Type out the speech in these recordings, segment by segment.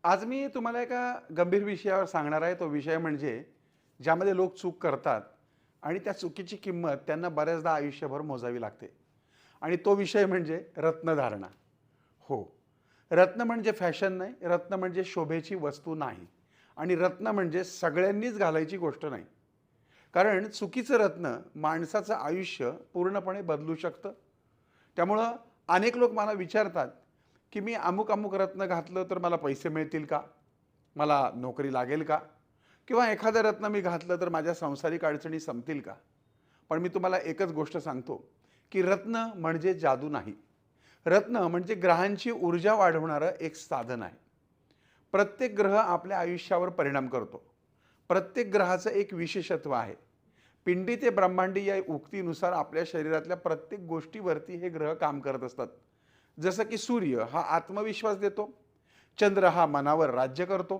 आज मी तुम्हाला एका गंभीर विषयावर सांगणार आहे. तो विषय म्हणजे ज्यामध्ये लोक चूक करतात आणि त्या चुकीची किंमत त्यांना बऱ्याचदा आयुष्यभर मोजावी लागते. आणि तो विषय म्हणजे रत्नधारणा. हो, रत्न म्हणजे फॅशन नाही, रत्न म्हणजे शोभेची वस्तू नाही आणि रत्न म्हणजे सगळ्यांनीच घालायची गोष्ट नाही. कारण चुकीचं रत्न माणसाचं आयुष्य पूर्णपणे बदलू शकतं. त्यामुळं अनेक लोक मला विचारतात, की मी अमुक-अमुक रत्न घातलं तर मला पैसे मिळतील का? मला नोकरी लागेल का? किंवा एखादं रत्न मी घातलं तर माझ्या सांसारिक अडचणी संपतील का? पण मी तुम्हाला एकच गोष्ट सांगतो, की रत्न म्हणजे जादू नाही. रत्न म्हणजे ग्रहांची ऊर्जा वाढवणारं एक साधन आहे. प्रत्येक ग्रह आपल्या आयुष्यावर परिणाम करतो. प्रत्येक ग्रहाचं एक विशेषत्व आहे. पिंडी ते ब्रह्मांडी या उक्तीनुसार आपल्या शरीरातल्या प्रत्येक गोष्टीवरती हे ग्रह काम करत असतात. जसं की सूर्य हा आत्मविश्वास देतो, चंद्र हा मनावर राज्य करतो,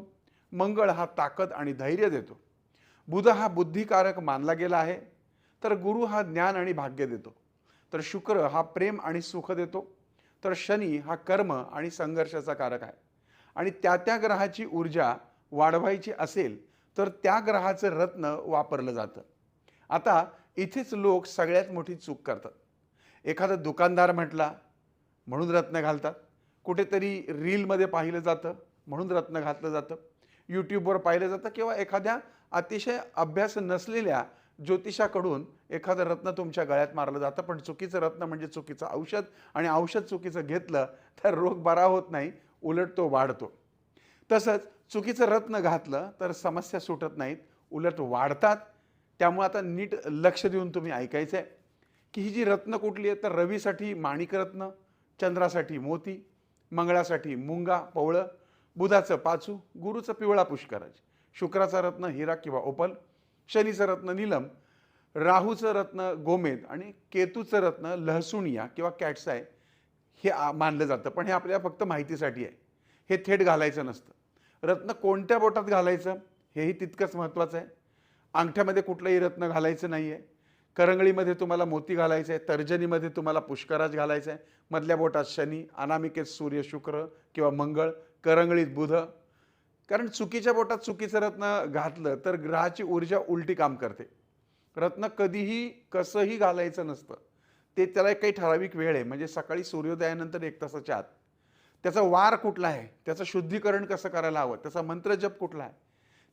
मंगळ हा ताकद आणि धैर्य देतो, बुध हा बुद्धिकारक मानला गेला आहे, तर गुरु हा ज्ञान आणि भाग्य देतो, तर शुक्र हा प्रेम आणि सुख देतो, तर शनी हा कर्म आणि संघर्षाचा कारक आहे. आणि त्या त्या ग्रहाची ऊर्जा वाढवायची असेल तर त्या ग्रहाचं रत्न वापरलं जातं. आता इथेच लोक सगळ्यात मोठी चूक करतात. एखादा दुकानदार म्हटला म्हणून रत्न घालतात. कुठेतरी रीलमध्ये पाहिलं जातं म्हणून रत्न घातलं जातं. यूट्यूबवर पाहिलं जातं किंवा एखाद्या अतिशय अभ्यास नसलेल्या ज्योतिषाकडून एखादं रत्न तुमच्या गळ्यात मारलं जातं. पण चुकीचं रत्न म्हणजे चुकीचं औषध आणि औषध चुकीचं घेतलं तर रोग बरा होत नाही, उलट तो वाढतो. तसंच चुकीचं रत्न घातलं तर समस्या सुटत नाहीत, उलट वाढतात. त्यामुळे आता नीट लक्ष देऊन तुम्ही ऐकायचं आहे, की ही जी रत्न कुठली आहे तर रवीसाठी माणिकरत्न, चंद्रासाठी मोती, मंगळासाठी मुंगा पवळं, बुधाचं पाचू, गुरुचं पिवळा पुष्कराज, शुक्राचा रत्न हिरा किंवा ओपल, शनीचं रत्न नीलम, राहूचं रत्न गोमेद आणि केतूचं रत्न लहसुनिया किंवा कॅट्साय हे मानलं जातं. पण हे आपल्याला फक्त माहितीसाठी आहे. हे थेट घालायचं नसतं. रत्न कोणत्या बोटात घालायचं हेही तितकंच महत्त्वाचं आहे. अंगठ्यामध्ये कुठलंही रत्न घालायचं नाही आहे. करंगळीमध्ये तुम्हाला मोती घालायचं आहे, तर्जनीमध्ये तुम्हाला पुष्कराज घालायचं आहे, मधल्या बोटात शनी, अनामिकेत सूर्य शुक्र किंवा मंगळ, करंगळीत बुध. कारण चुकीच्या बोटात चुकीचं रत्न घातलं तर ग्रहाची ऊर्जा उलटी काम करते. रत्न कधीही कसंही घालायचं नसतं. ते त्याला एक काही ठराविक वेळ आहे, म्हणजे सकाळी सूर्योदयानंतर 1 तासाच्या आत. त्याचा वार कुठला आहे, त्याचं शुद्धीकरण कसं करायला हवं, त्याचा मंत्रजप कुठला आहे,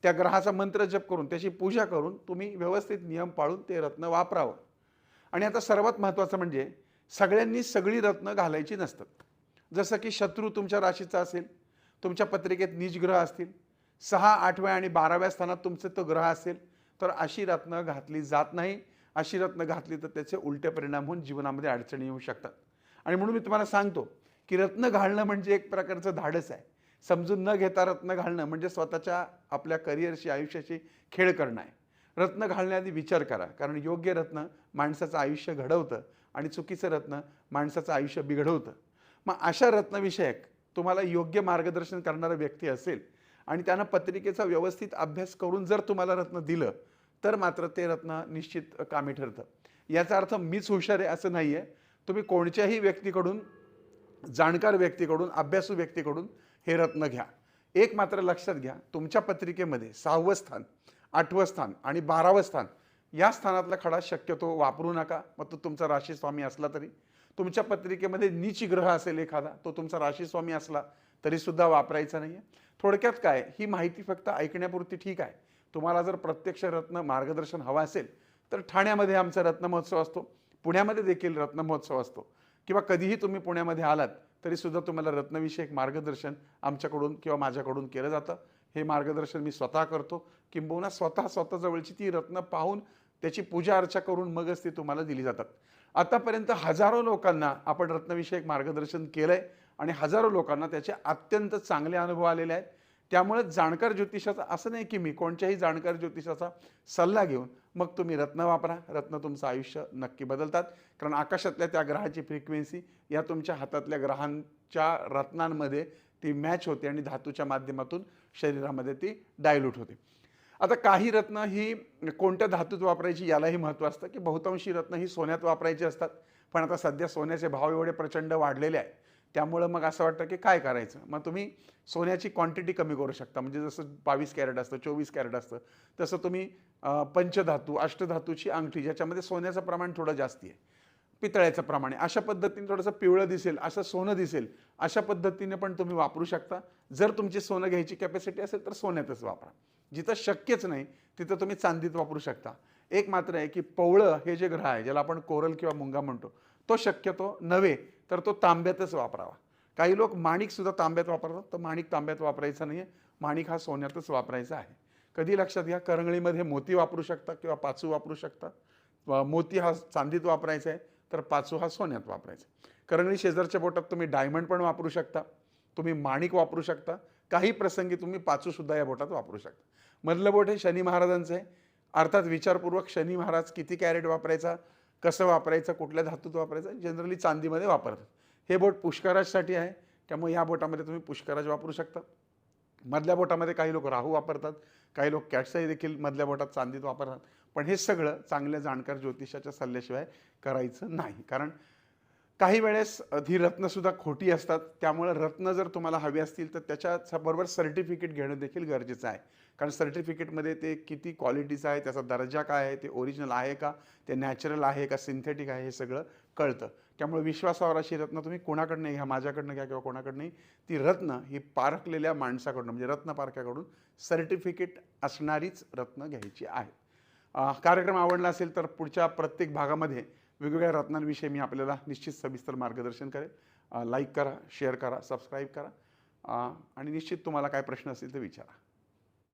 त्या ग्रहाचा मंत्र जप करून त्याची पूजा करून तुम्ही व्यवस्थित नियम पाळून ते रत्न वापरावं. आणि आता सर्वात महत्त्वाचं म्हणजे सगळ्यांनी सगळी रत्न घालायची नसतात. जसं की शत्रू तुमच्या राशीचा असेल, तुमच्या पत्रिकेत नीच ग्रह असतील, 6, 8व्या आणि 12व्या स्थानात तुमचे तो ग्रह असेल, तर अशी रत्न घातली जात नाही. अशी रत्न घातली तर त्याचे उलटे परिणाम होऊन जीवनामध्ये अडचणी येऊ शकतात. आणि म्हणून मी तुम्हाला सांगतो, की रत्न घालणं म्हणजे एक प्रकारचं धाडस आहे. समजून न घेता रत्न घालणं म्हणजे स्वतःच्या आपल्या करिअरशी आयुष्याशी खेळ करणं आहे. रत्न घालण्याआधी विचार करा, कारण योग्य रत्न माणसाचं आयुष्य घडवतं आणि चुकीचं रत्न माणसाचं आयुष्य बिघडवतं. मग अशा रत्नविषयक तुम्हाला योग्य मार्गदर्शन करणारा व्यक्ती असेल आणि त्यानं पत्रिकेचा व्यवस्थित अभ्यास करून जर तुम्हाला रत्न दिलं तर मात्र ते रत्न निश्चित कामी ठरतं. याचा अर्थ मीच हुशार आहे असं नाही आहे. तुम्ही कोणत्याही व्यक्तीकडून, जाणकार व्यक्तीकडून, अभ्यासू व्यक्तीकडून हे रत्न घ्या. एक मात्र लक्षात घ्या, तुमच्या पत्रिकेमध्ये 6वं स्थान, 8वं स्थान आणि 12वं स्थान या स्थानातला खडा शक्यतो वापरू नका. मग तो तुमचा राशीस्वामी असला तरी. तुमच्या पत्रिकेमध्ये नीच ग्रह असेल एखादा, तो तुमचा राशीस्वामी असला तरी सुद्धा वापरायचा नाही आहे. थोडक्यात काय, ही माहिती फक्त ऐकण्यापुरती ठीक आहे. तुम्हाला जर प्रत्यक्ष रत्न मार्गदर्शन हवं असेल तर ठाण्यामध्ये आमचा रत्न महोत्सव असतो, पुण्यामध्ये देखील रत्न महोत्सव असतो, किंवा कधीही तुम्ही पुण्यामध्ये आलात तरी सुद्धा तुम्हाला रत्नविषयक मार्गदर्शन आमच्याकडून किंवा माझ्याकडून केलं जातं. हे मार्गदर्शन मी स्वतः करतो, किंबहुना स्वतःजवळची ती रत्न पाहून त्याची पूजा अर्चा करून मगच ती तुम्हाला दिली जातात. आतापर्यंत हजारो लोकांना आपण रत्नविषयक मार्गदर्शन केलंय आणि हजारो लोकांना त्याचे अत्यंत चांगले अनुभव आलेले आहेत. त्यामुळे जाणकार ज्योतिषाचा असं नाही की मी कोणत्याही जाणकार ज्योतिषाचा सल्ला घेऊन मग तुम्ही रत्न वापरा. रत्न तुमचं आयुष्य नक्की बदलतात, कारण आकाशातल्या त्या ग्रहाची फ्रिक्वेन्सी या तुमच्या हातातल्या ग्रहांच्या रत्नांमध्ये ती मॅच होते आणि धातूच्या माध्यमातून शरीरामध्ये ती डायल्यूट होते. आता काही रत्न ही कोणत्या धातूत वापरायची यालाही महत्त्व असतं, की बहुतांशी रत्न ही सोन्यात वापरायची असतात. पण आता सध्या सोन्याचे भाव एवढे प्रचंड वाढलेले आहेत, त्यामुळं मग असं वाटतं की काय करायचं. मग तुम्ही सोन्याची क्वांटिटी कमी करू शकता. म्हणजे जसं 22 कॅरेट असतं, 24 कॅरेट असतं, तसं तुम्ही पंचधातू, अष्टधातूची अंगठी ज्याच्यामध्ये सोन्याचं प्रमाण थोडं जास्ती आहे, पितळ्याचं प्रमाण आहे, अशा पद्धतीने थोडंसं पिवळं दिसेल, असं सोनं दिसेल, अशा पद्धतीने पण तुम्ही वापरू शकता. जर तुमची सोनं घ्यायची कॅपॅसिटी असेल तर सोन्यातच वापरा. जिथं शक्यच नाही तिथं तुम्ही चांदीत वापरू शकता. एक मात्र आहे की पवळं हे जे ग्रह आहे, ज्याला आपण कोरल किंवा मुंगा म्हणतो, तो शक्यतो नव्हे तर तो तांब्यातच वापरावा. काही लोक माणिकसुद्धा तांब्यात वापरतात, तर माणिक तांब्यात वापरायचा नाही आहे. माणिक हा सोन्यातच वापरायचा आहे. कधी लक्षात घ्या, करंगळीमध्ये मोती वापरू शकता किंवा पाचू वापरू शकता. मोती हा चांदीत वापरायचा आहे, तर पाचू हा सोन्यात वापरायचा आहे. करंगळी शेजारच्या बोटात तुम्ही डायमंड पण वापरू शकता, तुम्ही माणिक वापरू शकता, काही प्रसंगी तुम्ही पाचूसुद्धा या बोटात वापरू शकता. मधलं बोट हे शनी महाराजांचं आहे. अर्थात विचारपूर्वक शनी महाराज किती कॅरेट वापरायचा, कसं वापरायचं, कुठल्या धातूत वापरायचं, जनरली चांदीमध्ये वापरतात. हे बोट पुष्कराजसाठी आहे, त्यामुळे या बोटामध्ये तुम्ही पुष्कराज वापरू शकता. मधल्या बोटामध्ये काही लोक राहू वापरतात, काही लोक कॅटसाई देखील मधल्या बोटात चांदीत वापरतात. पण हे सगळं चांगल्या जाणकार ज्योतिषाच्या सल्ल्याशिवाय करायचं नाही. कारण काही वेळेस ही रत्नसुद्धा खोटी असतात. त्यामुळे रत्न जर तुम्हाला हवी असतील तर त्याच्याबरोबर सर्टिफिकेट घेणं देखील गरजेचं आहे. कारण सर्टिफिकेटमध्ये ते किती क्वालिटीचं आहे, त्याचा दर्जा काय आहे, ते ओरिजिनल आहे का, ते नॅचरल आहे का, सिंथेटिक आहे, हे सगळं कळतं. त्यामुळे विश्वासावर अशी रत्न तुम्ही कोणाकडनं घ्या, माझ्याकडनं घ्या किंवा कोणाकडनंही, ती रत्न ही पारखलेल्या माणसाकडून म्हणजे रत्न पारख्याकडून सर्टिफिकेट असणारीच रत्न घ्यायची आहे. कार्यक्रम आवडला असेल तर पुढच्या प्रत्येक भागामध्ये वेगवेगळ्या रत्नांविषयी मी आपल्याला निश्चित सविस्तर मार्गदर्शन करेन. लाईक करा, शेअर करा, सबस्क्राईब करा आणि निश्चित तुम्हाला काय प्रश्न असतील ते विचारा.